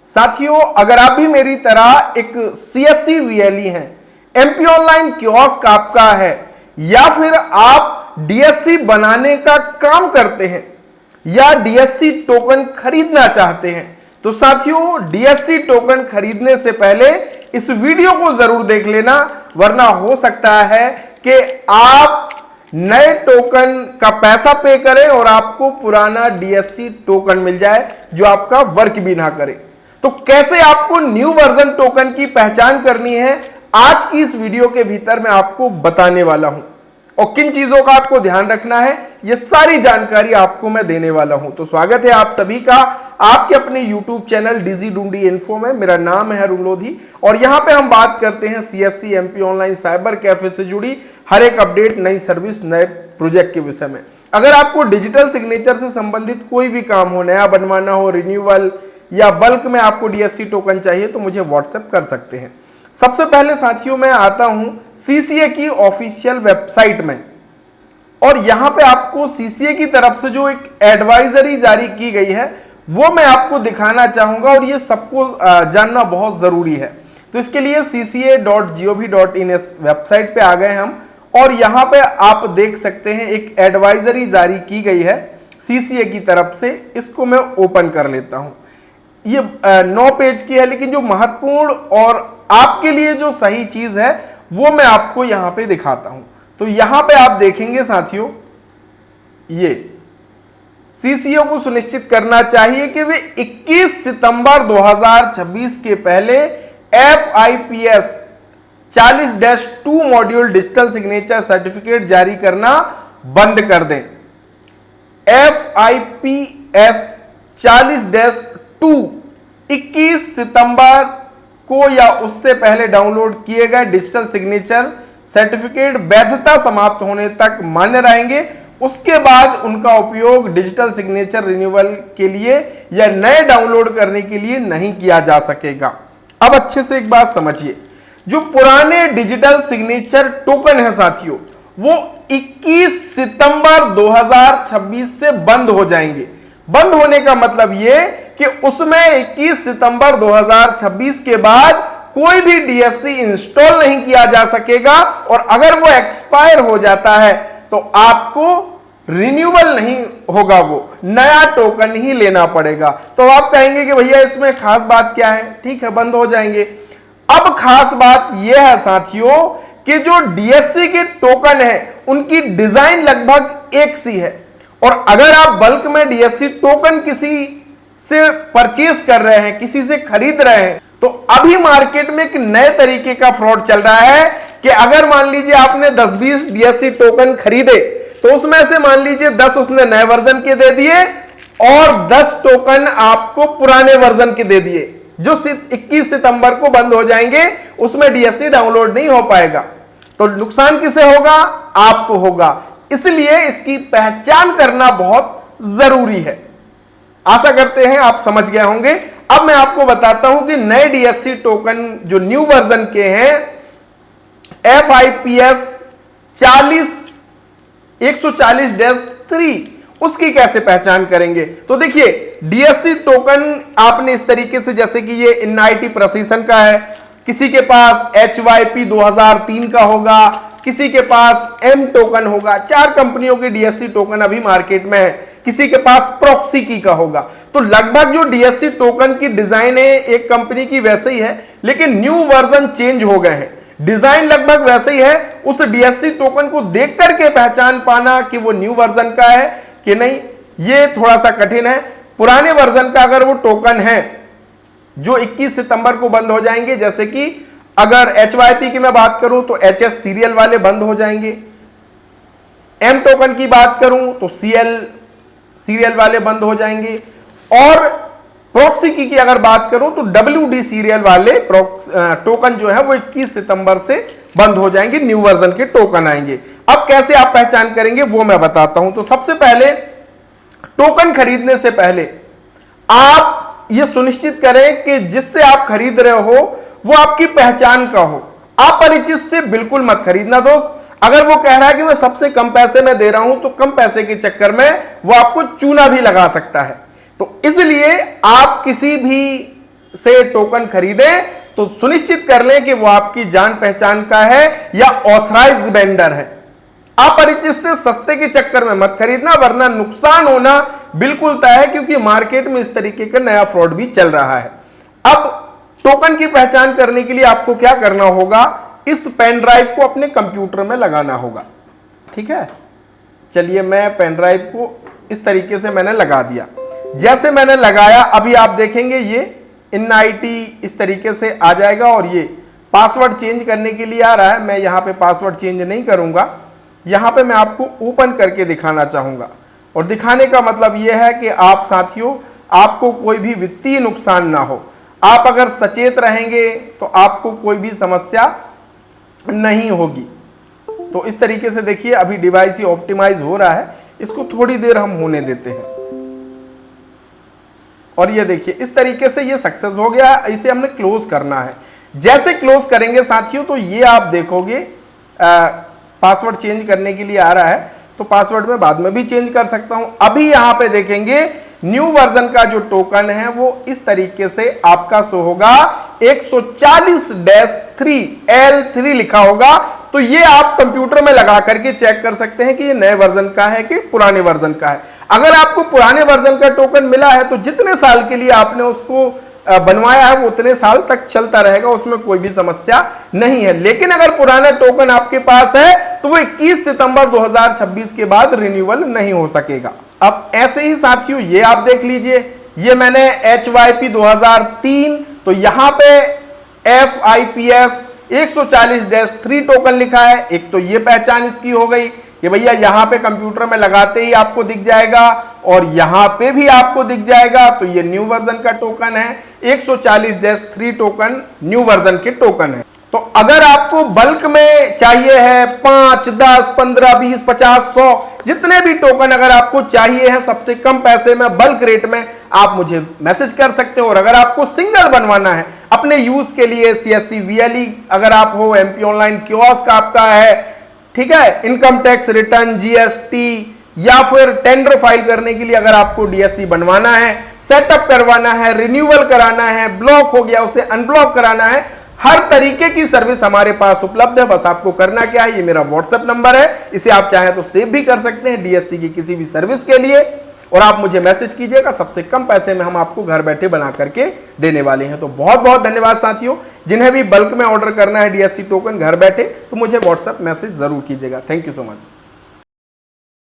साथियों, अगर आप भी मेरी तरह एक सीएससी वीएलई हैं, एमपी ऑनलाइन कियोस्क आपका है, या फिर आप डीएससी बनाने का काम करते हैं या डीएससी टोकन खरीदना चाहते हैं, तो साथियों डीएससी टोकन खरीदने से पहले इस वीडियो को जरूर देख लेना, वरना हो सकता है कि आप नए टोकन का पैसा पे करें और आपको पुराना डीएससी टोकन मिल जाए जो आपका वर्क भी ना करे। तो कैसे आपको न्यू वर्जन टोकन की पहचान करनी है, आज की इस वीडियो के भीतर मैं आपको बताने वाला हूं, और किन चीजों का आपको ध्यान रखना है यह सारी जानकारी आपको मैं देने वाला हूं। तो स्वागत है आप सभी का आपके अपने YouTube चैनल डिजी ढूंढी इन्फो में। मेरा नाम है अरुण लोधी और यहां पे हम बात करते हैं CSC MP online cyber cafe से जुड़ी हर एक अपडेट, नई सर्विस, नए प्रोजेक्ट के विषय में। अगर आपको डिजिटल सिग्नेचर से संबंधित कोई भी काम हो, नया बनवाना हो, रिन्यूअल या बल्क में आपको डीएससी टोकन चाहिए, तो मुझे व्हाट्सएप कर सकते हैं। सबसे पहले साथियों मैं आता हूं सीसीए की ऑफिशियल वेबसाइट में, और यहां पे आपको सीसीए की तरफ से जो एक एडवाइजरी जारी की गई है वो मैं आपको दिखाना चाहूंगा, और ये सबको जानना बहुत जरूरी है। तो इसके लिए cca.gov.in इस वेबसाइट पे आ गए हम, और यहां पे आप देख सकते हैं एक एडवाइजरी जारी की गई है सीसीए की तरफ से। इसको मैं ओपन कर लेता हूं। ये 9 पेज की है, लेकिन जो महत्वपूर्ण और आपके लिए जो सही चीज है वो मैं आपको यहां पे दिखाता हूं। तो यहां पे आप देखेंगे साथियों, ये सीसीओ को सुनिश्चित करना चाहिए कि वे 21 सितंबर 2026 के पहले FIPS 40-2 module digital signature certificate जारी करना बंद कर दें। FIPS 40-2 21 सितंबर को या उससे पहले डाउनलोड किए गए डिजिटल सिग्नेचर सर्टिफिकेट वैधता समाप्त होने तक मान्य रहेंगे। उसके बाद उनका उपयोग डिजिटल सिग्नेचर रिन्यूअल के लिए या नए डाउनलोड करने के लिए नहीं किया जा सकेगा। अब अच्छे से एक बात समझिए, जो पुराने डिजिटल सिग्नेचर टोकन है साथियों, वो 21 सितंबर 2026 से बंद हो जाएंगे। बंद होने का मतलब ये कि उसमें 21 सितंबर 2026 के बाद कोई भी डीएससी इंस्टॉल नहीं किया जा सकेगा, और अगर वो एक्सपायर हो जाता है तो आपको रिन्यूअल नहीं होगा, वो नया टोकन ही लेना पड़ेगा। तो आप कहेंगे कि भैया इसमें खास बात क्या है? ठीक है, बंद हो जाएंगे। अब खास बात यह है साथियों कि जो डीएससी के टोकन है उनकी डिजाइन लगभग एक सी है, और अगर आप बल्क में डीएससी टोकन किसी से परचेज कर रहे हैं, किसी से खरीद रहे हैं, तो अभी मार्केट में एक नए तरीके का फ्रॉड चल रहा है कि अगर मान लीजिए आपने 10-20 डीएससी टोकन खरीदे, तो उसमें से मान लीजिए 10 उसने नए वर्जन के दे दिए और 10 टोकन आपको पुराने वर्जन के दे दिए, जो 21 सितंबर को बंद हो जाएंगे। उसमें डीएससी डाउनलोड नहीं हो पाएगा। तो नुकसान किसे होगा? आपको होगा। इसलिए इसकी पहचान करना बहुत जरूरी है। आशा करते हैं आप समझ गए होंगे। अब मैं आपको बताता हूं कि नए डीएससी टोकन जो न्यू वर्जन के हैं FIPS 140-3 उसकी कैसे पहचान करेंगे। तो देखिए, डीएससी टोकन आपने इस तरीके से, जैसे कि ये NIT प्रेसिशन का है, किसी के पास HYP 2003 का होगा, किसी के पास M टोकन होगा। 4 कंपनियों के डीएससी टोकन अभी मार्केट में है। किसी के पास प्रॉक्सी की का होगा। तो लगभग जो डीएससी टोकन की डिजाइन है एक कंपनी की वैसे ही है, लेकिन न्यू वर्जन चेंज हो गए हैं। डिजाइन लगभग वैसे ही है। उस डीएससी टोकन को देख करके पहचान पाना कि वो न्यू वर्जन का है कि नहीं, ये थोड़ा सा कठिन है। पुराने वर्जन का अगर वो टोकन है जो 21 सितंबर को बंद हो जाएंगे, जैसे कि अगर HYP की मैं बात करूं तो HS सीरियल वाले बंद हो जाएंगे। M टोकन की बात करूं तो CL सीरियल वाले बंद हो जाएंगे, और प्रॉक्सी की अगर बात करूं तो WD सीरियल वाले टोकन जो है वो 21 सितंबर से बंद हो जाएंगे। न्यू वर्जन के टोकन आएंगे। अब कैसे आप पहचान करेंगे वो मैं बताता हूं। तो सबसे पहले टोकन खरीदने से पहले आप ये सुनिश्चित करें कि जिससे आप खरीद रहे हो वो आपकी पहचान का हो। अपरिचित से बिल्कुल मत खरीदना दोस्त। अगर वो कह रहा है कि मैं सबसे कम पैसे में दे रहा हूं, तो कम पैसे के चक्कर में वो आपको चूना भी लगा सकता है। तो इसलिए आप किसी भी से टोकन खरीदें तो सुनिश्चित कर लें कि वो आपकी जान पहचान का है या ऑथराइज्ड वेंडर है। अपरिचित से सस्ते के चक्कर में मत खरीदना, वरना नुकसान होना बिल्कुल तय है, क्योंकि मार्केट में इस तरीके का नया फ्रॉड भी चल रहा है। अब टोकन की पहचान करने के लिए आपको क्या करना होगा, इस पेन ड्राइव को अपने कंप्यूटर में लगाना होगा। ठीक है, चलिए मैं पेन ड्राइव को इस तरीके से मैंने लगा दिया। जैसे मैंने लगाया, अभी आप देखेंगे ये NIT इस तरीके से आ जाएगा और ये पासवर्ड चेंज करने के लिए आ रहा है। मैं यहाँ पे पासवर्ड चेंज नहीं करूंगा, यहाँ पे मैं आपको ओपन करके दिखाना चाहूंगा। और दिखाने का मतलब यह है कि आप साथियों, आपको कोई भी वित्तीय नुकसान ना हो। आप अगर सचेत रहेंगे तो आपको कोई भी समस्या नहीं होगी। तो इस तरीके से देखिए, अभी डिवाइस ही ऑप्टिमाइज हो रहा है, इसको थोड़ी देर हम होने देते हैं। और ये देखिए इस तरीके से ये सक्सेस हो गया। इसे हमने क्लोज करना है। जैसे क्लोज करेंगे साथियों, तो ये आप देखोगे पासवर्ड चेंज करने के लिए आ रहा है। तो पासवर्ड में बाद में भी चेंज कर सकता हूं। अभी यहां पे देखेंगे न्यू वर्जन का जो टोकन है वो इस तरीके से आपका शो होगा, 140-3 L3 लिखा होगा। तो ये आप कंप्यूटर में लगा करके चेक कर सकते हैं कि ये नए वर्जन का है कि पुराने वर्जन का है। अगर आपको पुराने वर्जन का टोकन मिला है तो जितने साल के लिए आपने उसको बनवाया है वो उतने साल तक चलता रहेगा, उसमें कोई भी समस्या नहीं है। लेकिन अगर पुराना टोकन आपके पास है तो वो 21 सितंबर 2026 के बाद रिन्यूअल नहीं हो सकेगा। अब ऐसे ही साथियों ये आप देख लीजिए, ये मैंने HYP 2003, तो यहां पे FIPS 140-3 टोकन लिखा है। एक तो ये पहचान इसकी हो गई कि भैया यहां पे कंप्यूटर में लगाते ही आपको दिख जाएगा और यहां पे भी आपको दिख जाएगा। तो ये न्यू वर्जन का टोकन है, 140-3 टोकन न्यू वर्जन के टोकन है। तो अगर आपको बल्क में चाहिए है 5, 10, 15, 20, 50, 100 जितने भी टोकन अगर आपको चाहिए हैं सबसे कम पैसे में बल्क रेट में, आप मुझे मैसेज कर सकते हो। और अगर आपको सिंगल बनवाना है अपने यूज के लिए, CSC VLE अगर आप हो, MP ऑनलाइन कियोस्क आपका है, ठीक है, इनकम टैक्स रिटर्न, GST या फिर टेंडर फाइल करने के लिए अगर आपको DSC बनवाना है, सेटअप करवाना है, रिन्यूअल कराना है, ब्लॉक हो गया उसे अनब्लॉक कराना है, हर तरीके की सर्विस हमारे पास उपलब्ध है। बस आपको करना क्या है, ये मेरा WhatsApp नंबर है, इसे आप चाहें तो सेव भी कर सकते हैं DSC की किसी भी सर्विस के लिए। और आप मुझे मैसेज कीजिएगा, सबसे कम पैसे में हम आपको घर बैठे बना करके देने वाले हैं। तो बहुत बहुत धन्यवाद साथियों। जिन्हें भी बल्क में ऑर्डर करना है DSC टोकन घर बैठे, तो मुझे WhatsApp मैसेज जरूर कीजिएगा। Thank you so much.